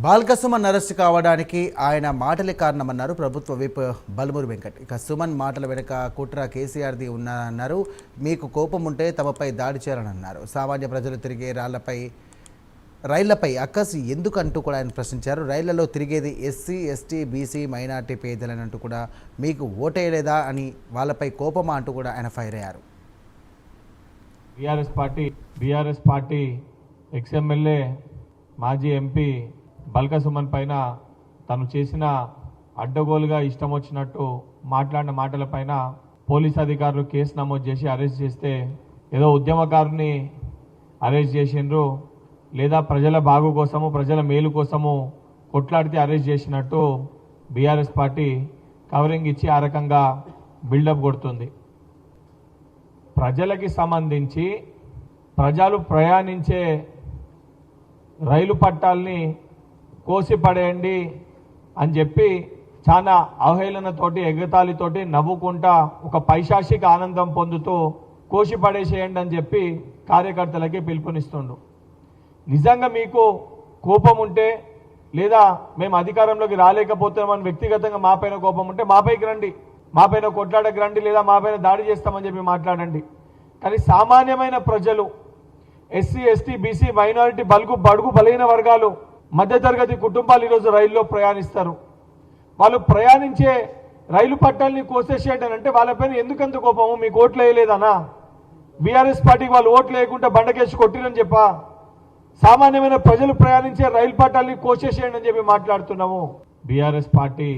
Balka Suman arrest కావడానికి ఆయన మాటలే కారణమన్నారు ప్రభుత్వ విప్ బల్మూరి వెంకట్. ఇక సుమన్ మాటల వెనుక కుట్ర కేసీఆర్ది ఉన్నారన్నారు. మీకు కోపం ఉంటే తమపై దాడి చేయాలని అన్నారు. సామాన్య ప్రజలు తిరిగే రైళ్లపై అక్కసు ఎందుకు అంటూ కూడా ఆయన ప్రశ్నించారు. రైళ్లలో తిరిగేది ఎస్సీ, ఎస్టీ, బీసీ, మైనార్టీ పేదలని అంటూ కూడా మీకు ఓటేయలేదా అని వాళ్ళపై కోపమా అంటూ కూడా ఆయన ఫైర్ అయ్యారు. బీఆర్ఎస్ పార్టీ ఎక్స్ఎమ్మెల్యే మాజీ ఎంపీ బాల్క సుమన్ పైన తను చేసిన అడ్డగోలుగా ఇష్టం వచ్చినట్టు మాట్లాడిన మాటలపైన పోలీస్ అధికారులు కేసు నమోదు చేసి అరెస్ట్ చేస్తే ఏదో ఉద్యమకారుని అరెస్ట్ చేసిండ్రు లేదా ప్రజల బాగు కోసము ప్రజల మేలు కోసము కొట్లాడితే అరెస్ట్ చేసినట్టు బీఆర్ఎస్ పార్టీ కవరింగ్ ఇచ్చి ఆ రకంగా బిల్డప్ కొడుతుంది. ప్రజలకి సంబంధించి ప్రజలు ప్రయాణించే రైలు పట్టాలని కోసి పడేయండి అని చెప్పి చాలా అవహేళనతోటి ఎగతాళితోటి నవ్వుకుంటా ఒక పైశాచిక ఆనందం పొందుతూ కోసి పడేసేయండి అని చెప్పి కార్యకర్తలకి పిలుపునిస్తుండు. నిజంగా మీకు కోపం ఉంటే లేదా మేము అధికారంలోకి రాలేకపోతున్నామని వ్యక్తిగతంగా మాపైన కోపం ఉంటే మాపైకి రండి, మాపైన కొట్లాడకి రండి, లేదా మాపైన దాడి చేస్తామని చెప్పి మాట్లాడండి. కానీ సామాన్యమైన ప్రజలు ఎస్సీ, ఎస్టీ, బీసీ, మైనారిటీ, బడుగు బలహీన వర్గాలు, మధ్యతరగతి కుటుంబాలు ఈరోజు రైల్లో ప్రయాణిస్తారు. వాళ్ళు ప్రయాణించే రైలు పట్టాలని కోసేసేయండి అంటే వాళ్ళపైన ఎందుకంత కోపము? మీకు ఓట్లు వేయలేదనా? బీఆర్ఎస్ పార్టీకి వాళ్ళు ఓట్లు వేయకుండా బండకేసి కొట్టిరని చెప్పా? సామాన్యమైన ప్రజలు ప్రయాణించే రైలు పట్టాలని కోసేసేయండి అని చెప్పి మాట్లాడుతున్నాము. BRS party